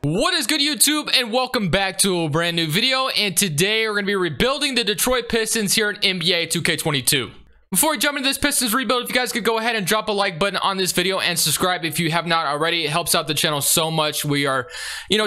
What is good, YouTube, and welcome back to a brand new video. And today we're going to be rebuilding the Detroit Pistons here in NBA 2K22. Before we jump into this Pistons rebuild, if you guys could go ahead and drop a like button on this video and subscribe if you have not already. It helps out the channel so much. We are,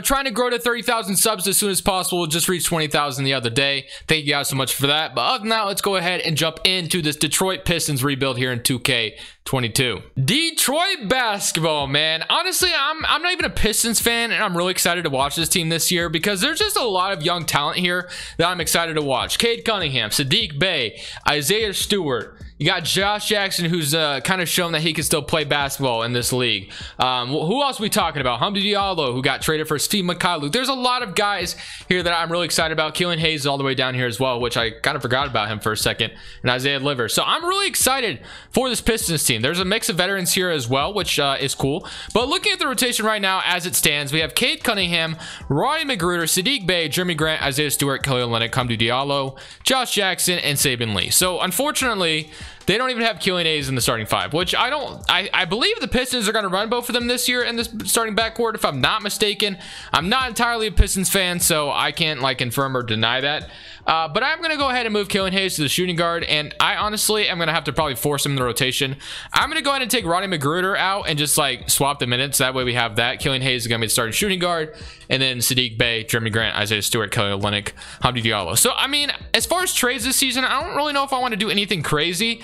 trying to grow to 30,000 subs as soon as possible. Just reached 20,000 the other day. Thank you guys so much for that. But other than that, let's go ahead and jump into this Detroit Pistons rebuild here in 2K22. Detroit basketball, man. Honestly, I'm not even a Pistons fan, and I'm really excited to watch this team this year because there's just a lot of young talent here that I'm excited to watch. Cade Cunningham, Saddiq Bey, Isaiah Stewart. You got Josh Jackson, who's kind of shown that he can still play basketball in this league. Who else are we talking about? Hamdi Diallo, who got traded for Steve McCallum. There's a lot of guys here that I'm really excited about. Keelan Hayes is all the way down here as well, which I kind of forgot about him for a second. And Isaiah Liver. So I'm really excited for this Pistons team. There's a mix of veterans here as well, which is cool. But looking at the rotation right now as it stands, we have Cade Cunningham, Rodney McGruder, Saddiq Bey, Jeremy Grant, Isaiah Stewart, Kelly Olynyk, Hamdi Diallo, Josh Jackson, and Saben Lee. So unfortunately, they don't even have Keelan Hayes in the starting five, which I believe the Pistons are going to run both of them this year in this starting backcourt, if I'm not mistaken. I'm not entirely a Pistons fan, so I can't confirm or deny that. But I'm going to go ahead and move Keelan Hayes to the shooting guard, and I honestly am going to have to probably force him in the rotation. I'm going to go ahead and take Rodney McGruder out and just swap the minutes. That way we have that. Keelan Hayes is going to be the starting shooting guard, and then Saddiq Bey, Jeremy Grant, Isaiah Stewart, Kelly Olynyk, Hamdi Diallo. So, I mean, as far as trades this season, I don't really know if I want to do anything crazy.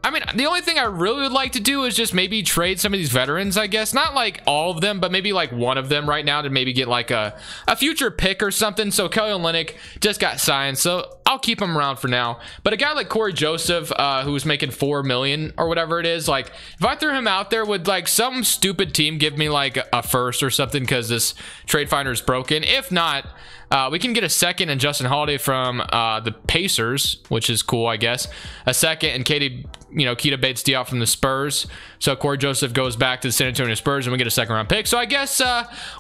I mean, the only thing I really would like to do is just maybe trade some of these veterans, I guess. Not all of them, but maybe one of them right now to maybe get a future pick or something. So Kelly Olynyk just got signed, so I'll keep him around for now. But a guy like Corey Joseph, who was making $4 million or whatever it is, if I threw him out there, would some stupid team give me a first or something because this trade finder is broken? If not, we can get a second and Justin Holiday from the Pacers, which is cool, I guess. A second and Keita Bates-Diop from the Spurs. So Corey Joseph goes back to the San Antonio Spurs, and we get a second-round pick. So I guess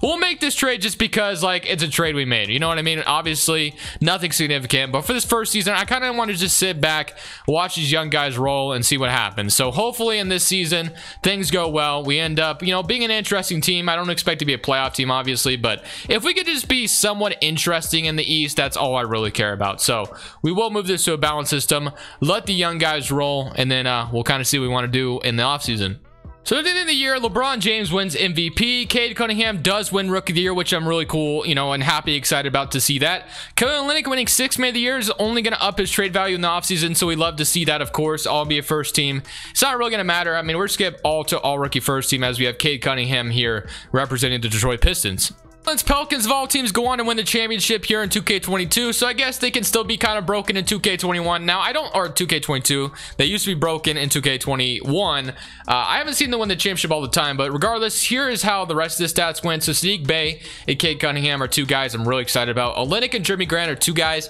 we'll make this trade just because it's a trade we made. You know what I mean? Obviously, nothing significant. But for this first season, I kind of want to just sit back, watch these young guys roll, and see what happens. So hopefully in this season, things go well. We end up, being an interesting team. I don't expect to be a playoff team, obviously. But if we could just be somewhat interesting in the East, that's all I really care about. So we will move this to a balance system, let the young guys roll, and then we'll kind of see what we want to do in the offseason. So at the end of the year, LeBron James wins MVP. Cade Cunningham does win Rookie of the Year, which I'm really cool, and happy, excited about to see that. Kelly Olynyk winning 6th Man of the Year is only going to up his trade value in the offseason, so we love to see that, of course. All be a first team. It's not really going to matter. I mean, we're skip all to all rookie first team as we have Cade Cunningham here representing the Detroit Pistons. Pelicans of all teams go on to win the championship here in 2K22, so I guess they can still be kind of broken in 2K21. Now, or 2K22. They used to be broken in 2K21. I haven't seen them win the championship all the time, but regardless, here is how the rest of the stats went. So Saddiq Bey and Cade Cunningham are two guys I'm really excited about. Olynyk and Jeremy Grant are two guys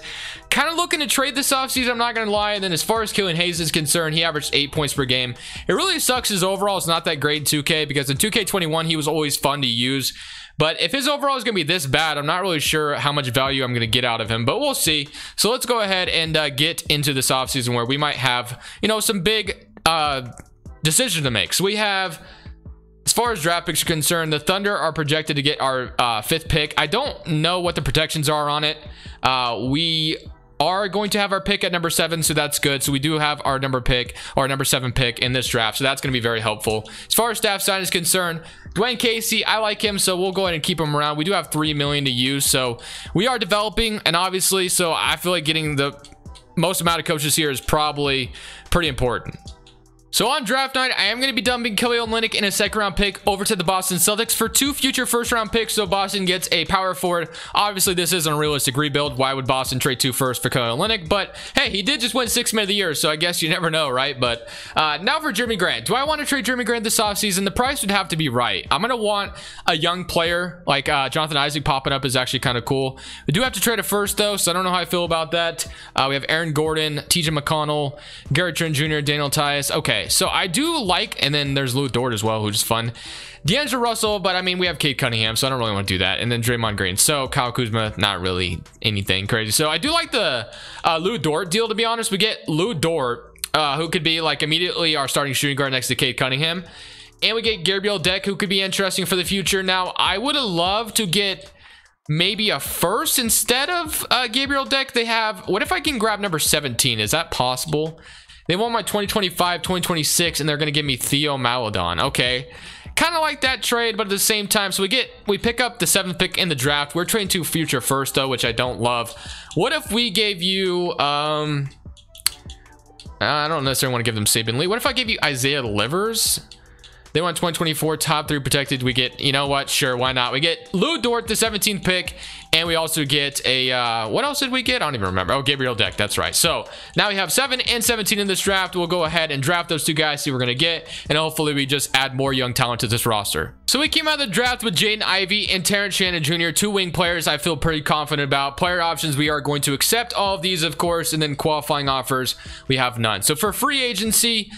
kind of looking to trade this offseason, I'm not going to lie. And then as far as Keelan Hayes is concerned, he averaged 8 points per game. It really sucks his overall is not that great in 2K because in 2K21, he was always fun to use. But if his overall is going to be this bad, I'm not really sure how much value I'm going to get out of him, but we'll see. So let's go ahead and get into this offseason where we might have, some big decisions to make. So we have, as far as draft picks are concerned, the Thunder are projected to get our 5th pick. I don't know what the protections are on it. We are going to have our pick at number 7, so that's good. So we do have our number 7 pick in this draft, so that's going to be very helpful. As far as staff sign is concerned, Dwayne Casey, I like him, so we'll go ahead and keep him around. We do have $3 million to use, so we are developing, and obviously, so I feel like getting the most amount of coaches here is probably pretty important. So on draft night, I am going to be dumping Kelly Olynyk in a 2nd round pick over to the Boston Celtics for 2 future 1st round picks. So Boston gets a power forward. Obviously, this is an unrealistic rebuild. Why would Boston trade 2 firsts for Kelly Olynyk? But hey, he did just win 6th Man of the Year, so I guess you never know, right? But now for Jeremy Grant. Do I want to trade Jeremy Grant this offseason? The price would have to be right. I'm going to want a young player like Jonathan Isaac popping up is actually kind of cool. We do have to trade a first, though, so I don't know how I feel about that. We have Aaron Gordon, TJ McConnell, Garrett Trent Jr., Daniel Tice. Okay, so I do and then there's Lou Dort as well, who's fun. D'Angelo Russell, but I mean, we have Cade Cunningham, so I don't really want to do that. And then Draymond Green. So Kyle Kuzma, not really anything crazy. So I do like the Lou Dort deal, to be honest. We get Lou Dort, who could be immediately our starting shooting guard next to Cade Cunningham. And we get Gabriel Deck, who could be interesting for the future. Now, I would have loved to get maybe a first instead of Gabriel Deck. They have, what if I can grab number 17? Is that possible? They want my 2025, 2026, and they're going to give me Theo Maledon. Okay. Kind of like that trade, but at the same time, so we pick up the 7th pick in the draft. We're trading to future first, though, which I don't love. What if we gave you, I don't necessarily want to give them Saban Lee. What if I gave you Isaiah Livers? They want 2024 top 3 protected. We get, you know what? Sure, why not? We get Lou Dort, the 17th pick, and we also get a, what else did we get? I don't even remember. Oh, Gabriel Deck. That's right. So now we have 7 and 17 in this draft. We'll go ahead and draft those 2 guys, see what we're going to get, and hopefully we just add more young talent to this roster. So we came out of the draft with Jaden Ivey and Terrence Shannon Jr., 2 wing players I feel pretty confident about. Player options, we are going to accept all of these, of course, and then qualifying offers, we have none. So for free agency,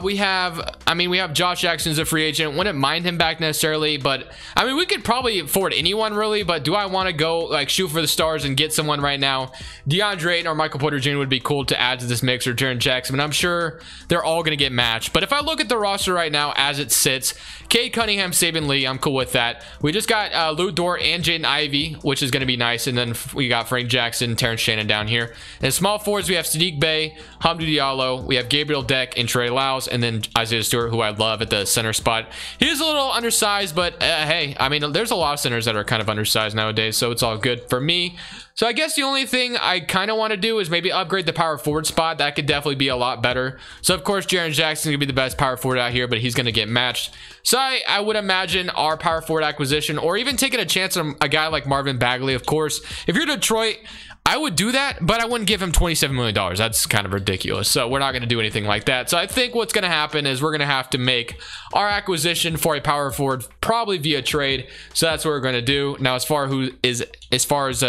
we have Josh Jackson as a free agent. Wouldn't mind him back necessarily, but I mean, we could probably afford anyone really, but do I want to go like shoot for the stars and get someone right now? DeAndre Ayton or Michael Porter Jr. would be cool to add to this mix, or Jaren Jackson, but I'm sure they're all going to get matched. But if I look at the roster right now as it sits, Cade Cunningham, Saban Lee, I'm cool with that. We just got Lou Dort and Jaden Ivey, which is going to be nice, and then we got Frank Jackson, Terrence Shannon down here. And small forwards, we have Sadiq Bey, Hamdou Diallo, we have Gabriel Deck and Trey Lyles, and then Isaiah Stewart, who I love at the center spot. He's a little undersized, but hey, I mean, there's a lot of centers that are kind of undersized nowadays, so it's all good for me. So I guess the only thing I kind of want to do is maybe upgrade the power forward spot. That could definitely be a lot better. So of course, Jaren Jackson is going to be the best power forward out here, but he's going to get matched. So I would imagine our power forward acquisition, or even taking a chance on a guy like Marvin Bagley, of course. If you're Detroit, I would do that, but I wouldn't give him $27 million. That's kind of ridiculous. So we're not going to do anything like that. So I think what's going to happen is we're going to have to make our acquisition for a power forward probably via trade. So that's what we're going to do. Now, as far as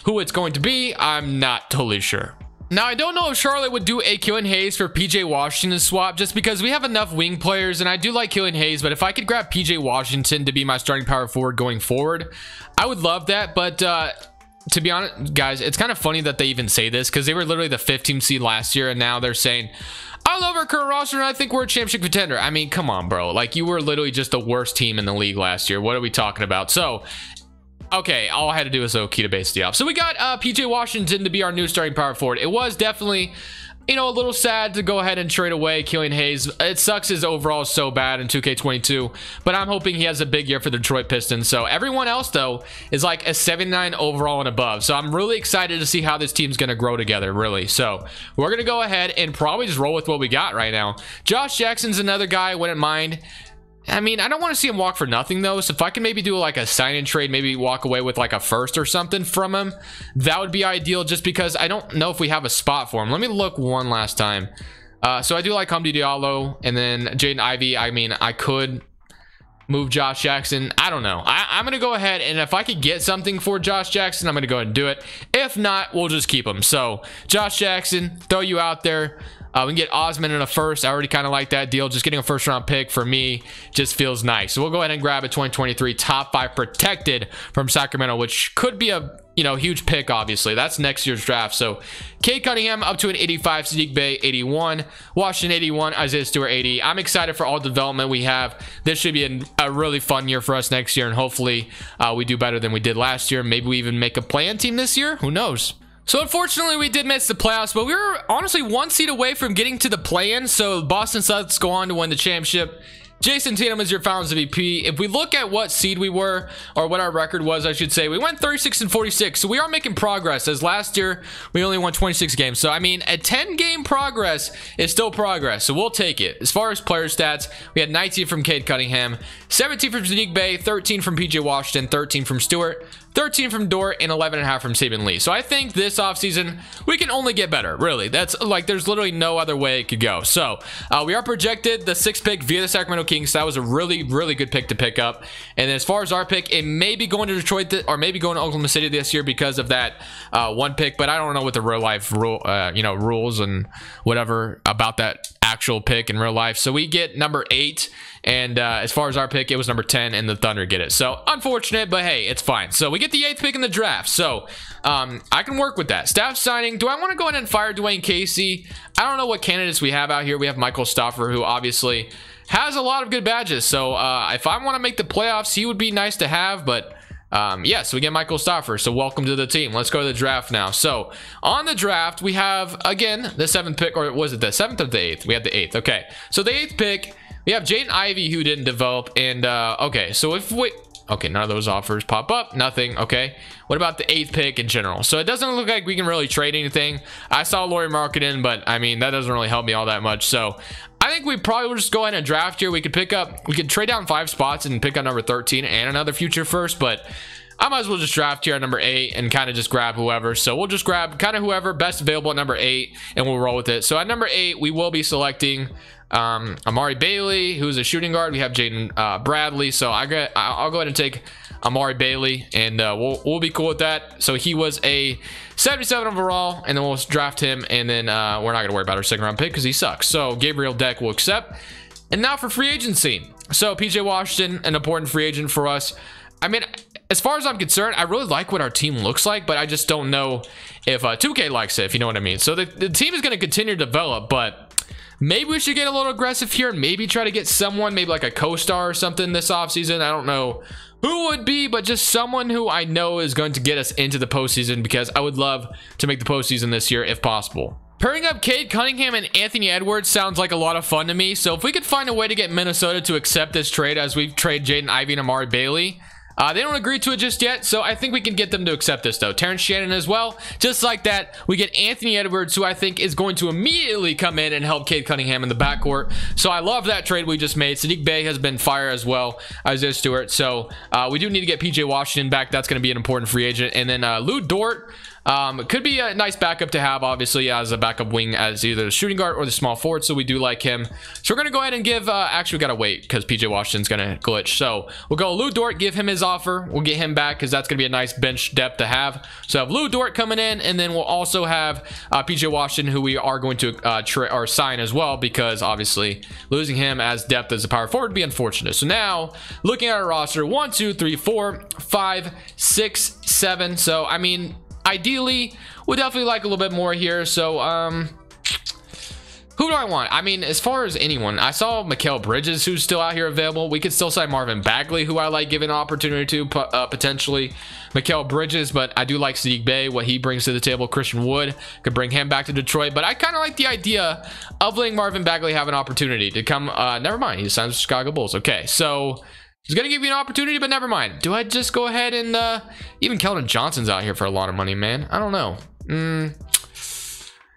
who it's going to be, I'm not totally sure. Now, I don't know if Charlotte would do a Killian Hayes for PJ Washington swap, just because we have enough wing players, and I do like Killian Hayes, but if I could grab PJ Washington to be my starting power forward going forward, I would love that. But to be honest, guys, it's kind of funny that they even say this, because they were literally the 15th seed last year, and now they're saying, I love our current roster, and I think we're a championship contender. I mean, come on, bro. Like, you were literally just the worst team in the league last year. What are we talking about? So, okay, all I had to do was Okita base the up. So we got PJ Washington to be our new starting power forward. It was definitely, you know, a little sad to go ahead and trade away Killian Hayes. It sucks his overall is so bad in 2K22, but I'm hoping he has a big year for the Detroit Pistons. So everyone else, though, is like a 79 overall and above. So I'm really excited to see how this team's going to grow together, really. So we're going to go ahead and probably just roll with what we got right now. Josh Jackson's another guy I wouldn't mind. I mean, I don't want to see him walk for nothing, though. So if I can maybe do like a sign-in trade, maybe walk away with like a first or something from him, that would be ideal, just because I don't know if we have a spot for him. Let me look one last time. So I do like Hamdou Diallo and then Jaden Ivey. I mean, I could move Josh Jackson. I don't know. I'm going to go ahead, and if I could get something for Josh Jackson, I'm going to go ahead and do it. If not, we'll just keep him. So Josh Jackson, throw you out there. We can get Osman in a first. I already kind of like that deal. Just getting a first round pick for me just feels nice. So we'll go ahead and grab a 2023 top 5 protected from Sacramento, which could be a, you know, huge pick. Obviously that's next year's draft. So Cade Cunningham up to an 85, Sadiq Bey 81, Washington 81, Isaiah Stewart 80. I'm excited for all the development we have. This should be a really fun year for us next year, and hopefully we do better than we did last year. Maybe we even make a play-in team this year. Who knows? So unfortunately, we did miss the playoffs, but we were honestly 1 seed away from getting to the play-in. So Boston Celtics go on to win the championship. Jason Tatum is your Finals MVP. If we look at what seed we were, or what our record was, I should say, we went 36 and 46. So we are making progress, as last year we only won 26 games. So I mean, a 10-game progress is still progress. So we'll take it. As far as player stats, we had 19 from Cade Cunningham, 17 from Sadiq Bey, 13 from PJ Washington, 13 from Stewart, 13 from Dort, and 11.5 from Saban Lee. So I think this offseason we can only get better, really. That's like, there's literally no other way it could go. So we are projected the 6th pick via the Sacramento Kings. That was a really good pick to pick up. And as far as our pick, it may be going to Detroit or maybe going to Oklahoma City this year because of that 1 pick, but I don't know what the real life rules and whatever about that actual pick in real life. So we get number 8, and as far as our pick, it was number 10, and the Thunder get it. So unfortunate, but hey, it's fine. So we get the 8th pick in the draft. So I can work with that. Staff signing. Do I want to go ahead and fire Dwayne Casey? I don't know what candidates we have out here. We have Michael Stauffer, who obviously has a lot of good badges. So if I want to make the playoffs, he would be nice to have. But yeah, so we get Michael Stoffer. So welcome to the team. Let's go to the draft now. So on the draft, we have, again, the 7th pick, or was it the 7th or the 8th? We had the 8th. Okay, so the 8th pick, we have Jaden Ivey, who didn't develop. And okay, so if we... Okay, none of those offers pop up. Nothing. Okay. What about the 8th pick in general? So it doesn't look like we can really trade anything. I saw Laurie Marketing, but I mean, that doesn't really help me all that much. So I think we probably will just go ahead and draft here. We could trade down 5 spots and pick up number 13 and another future first, but I might as well just draft here at number 8 and kind of just grab whoever. So we'll just grab kind of whoever best available at number 8 and we'll roll with it. So at number 8, we will be selecting Amari Bailey, who's a shooting guard. We have Jaden Bradley, so I'll go ahead and take Amari Bailey, and we'll be cool with that. So he was a 77 overall, and then we'll draft him, and then we're not gonna worry about our 2nd round pick because he sucks. So Gabriel Deck will accept. And now for free agency. So PJ Washington, an important free agent for us. I mean, as far as I'm concerned, I really like what our team looks like, but I just don't know if 2K likes it, if you know what I mean. So the team is going to continue to develop, but maybe we should get a little aggressive here and maybe try to get someone, maybe like a co-star or something this offseason. I don't know who would be, but just someone who I know is going to get us into the postseason, because I would love to make the postseason this year if possible. Pairing up Cade Cunningham and Anthony Edwards sounds like a lot of fun to me. So if we could find a way to get Minnesota to accept this trade as we trade Jaden Ivey and Amari Bailey. They don't agree to it just yet, so I think we can get them to accept this, though. Terrence Shannon as well. Just like that, we get Anthony Edwards, who I think is going to immediately come in and help Cade Cunningham in the backcourt. So I love that trade we just made. Sadiq Bey has been fire as well, Isaiah Stewart. So we do need to get PJ Washington back. That's going to be an important free agent. And then Lou Dort. Could be a nice backup to have, obviously, as a backup wing as either the shooting guard or the small forward, so we do like him. So we're going to go ahead and give, actually, we got to wait because PJ Washington's going to glitch. So we'll go Lou Dort, give him his offer. We'll get him back because that's going to be a nice bench depth to have. So have Lou Dort coming in, and then we'll also have PJ Washington, who we are going to sign as well, because obviously losing him as depth as a power forward would be unfortunate. So now, looking at our roster, 1, 2, 3, 4, 5, 6, 7. So, I mean, ideally, we'd definitely like a little bit more here. So, who do I want? I mean, as far as anyone, I saw Mikal Bridges, who's still out here available. We could still sign Marvin Bagley, who I like giving an opportunity to, potentially. Mikal Bridges, but I do like Sadiq Bey, what he brings to the table. Christian Wood, could bring him back to Detroit, but I kind of like the idea of letting Marvin Bagley have an opportunity to come. Never mind, he signs with Chicago Bulls. Okay, so he's going to give you an opportunity, but never mind. Do I just go ahead and, even Keldon Johnson's out here for a lot of money, man. I don't know.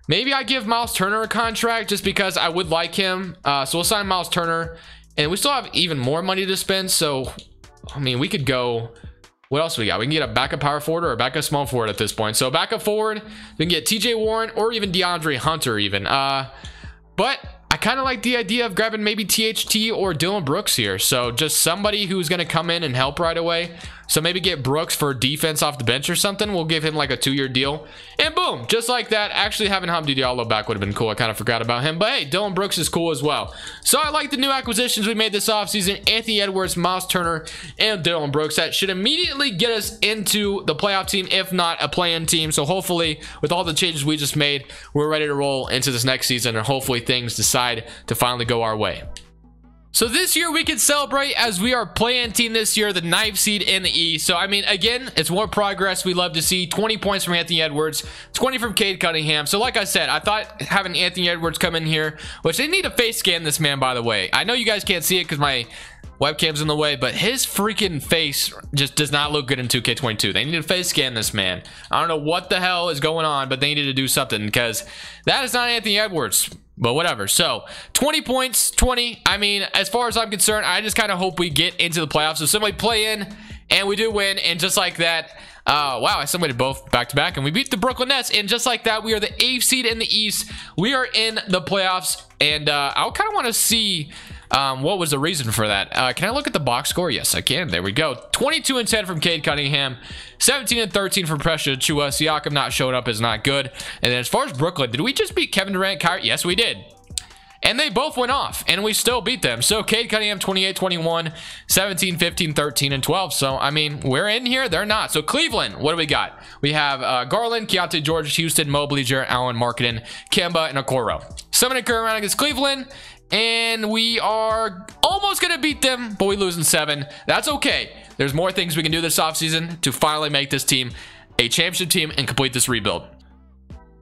Maybe I give Miles Turner a contract just because I would like him. So we'll sign Miles Turner, and we still have even more money to spend. So, I mean, we could go, what else we got? We can get a backup power forward or a backup small forward at this point. So backup forward, we can get TJ Warren or even DeAndre Hunter even. But I kind of like the idea of grabbing maybe THT or Dylan Brooks here. So just somebody who's going to come in and help right away. So maybe get Brooks for defense off the bench or something. We'll give him like a 2-year deal. And boom, just like that. Actually, having Hamdi Diallo back would have been cool. I kind of forgot about him. But hey, Dylan Brooks is cool as well. So I like the new acquisitions we made this offseason. Anthony Edwards, Miles Turner, and Dylan Brooks. That should immediately get us into the playoff team, if not a play-in team. So hopefully, with all the changes we just made, we're ready to roll into this next season. And hopefully things decide to finally go our way. So this year we can celebrate as we are playing team this year, the 9th seed in the East. So I mean, again, it's more progress we love to see. 20 points from Anthony Edwards, 20 from Cade Cunningham. So like I said, I thought having Anthony Edwards come in here, which they need to face scan this man, by the way. I know you guys can't see it because my webcam's in the way, but his freaking face just does not look good in 2K22. They need to face scan this man. I don't know what the hell is going on, but they need to do something because that is not Anthony Edwards. But whatever. So 20 points, 20. I mean, as far as I'm concerned, I just kind of hope we get into the playoffs. So simply play in and we do win. And just like that, wow, I summated both back to back and we beat the Brooklyn Nets. And just like that, we are the 8th seed in the East. We are in the playoffs. And I kind of want to see what was the reason for that. Can I look at the box score? Yes, I can. There we go. 22 and 10 from Cade Cunningham. 17 and 13 from Precious Chua. Siakam not showing up is not good. And then as far as Brooklyn, did we just beat Kevin Durant, Kyrie? Yes, we did. And they both went off, and we still beat them. So Cade Cunningham, 28, 21, 17, 15, 13, and 12. So, I mean, we're in here. They're not. So Cleveland, what do we got? We have Garland, Keontae George, Houston, Mobley, Jarrett Allen, Marketing, Kemba, and Okoro. 7 current round against Cleveland. and we are almost going to beat them, but we lose in 7. That's okay. There's more things we can do this offseason to finally make this team a championship team and complete this rebuild.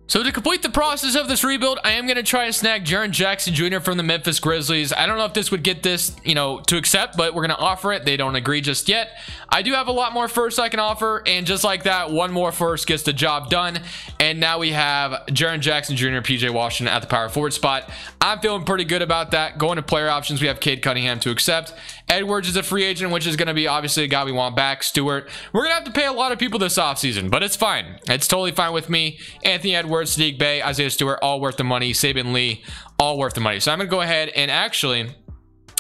So to complete the process of this rebuild, I am going to try and snag Jaren Jackson Jr. from the Memphis Grizzlies. I don't know if this would get this, to accept, but we're going to offer it. They don't agree just yet. I do have a lot more firsts I can offer, and just like that, one more first gets the job done. And now we have Jaren Jackson Jr. and PJ Washington at the power forward spot. I'm feeling pretty good about that. Going to player options, we have Cade Cunningham to accept. Edwards is a free agent, which is going to be obviously a guy we want back. Stewart. We're going to have to pay a lot of people this offseason, but it's fine. It's totally fine with me. Anthony Edwards, Sadiq Bey, Isaiah Stewart, all worth the money. Saban Lee, all worth the money. So I'm going to go ahead and actually...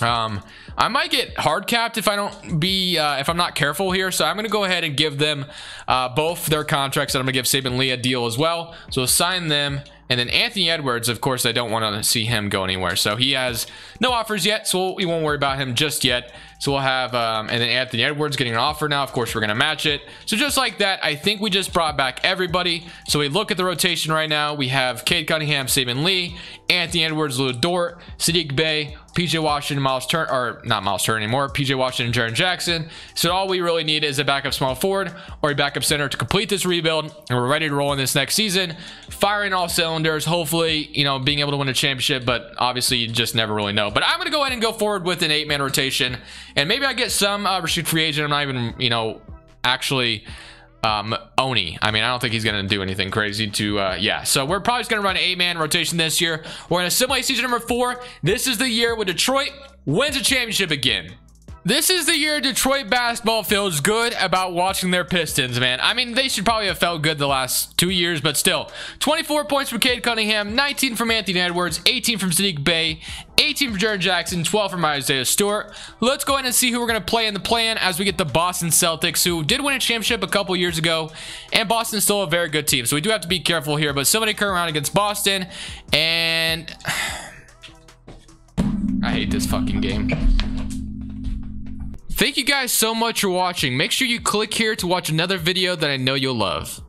I might get hard capped if I'm not careful here. So I'm going to go ahead and give them both their contracts, and I'm going to give Saban Lee a deal as well. So sign them. And then Anthony Edwards, of course, I don't want to see him go anywhere. So he has no offers yet, so we won't worry about him just yet. So we'll have, and then Anthony Edwards getting an offer now. Of course, we're going to match it. So just like that, I think we just brought back everybody. So we look at the rotation right now. We have Cade Cunningham, Saban Lee, Anthony Edwards, Lou Dort, Sadiq Bey, PJ Washington, not Miles Turner anymore, PJ Washington, Jaren Jackson. So all we really need is a backup small forward or a backup center to complete this rebuild, and we're ready to roll in this next season, firing all cylinders, hopefully, being able to win a championship, but obviously you just never really know. But I'm going to go ahead and go forward with an 8-man rotation, and maybe I get some restricted free agent. I'm not even, actually... Oni. I mean, I don't think he's going to do anything crazy to, yeah. So we're probably just going to run an 8-man rotation this year. We're going to simulate season number 4. This is the year when Detroit wins a championship again. This is the year Detroit basketball feels good about watching their Pistons, man. I mean, they should probably have felt good the last 2 years, but still. 24 points from Cade Cunningham, 19 from Anthony Edwards, 18 from Sadiq Bey, 18 from Jaren Jackson, 12 from Isaiah Stewart. Let's go ahead and see who we're going to play in the play-in as we get the Boston Celtics, who did win a championship a couple years ago, and Boston's still a very good team. So we do have to be careful here, but somebody come around against Boston, and I hate this fucking game. Thank you guys so much for watching. Make sure you click here to watch another video that I know you'll love.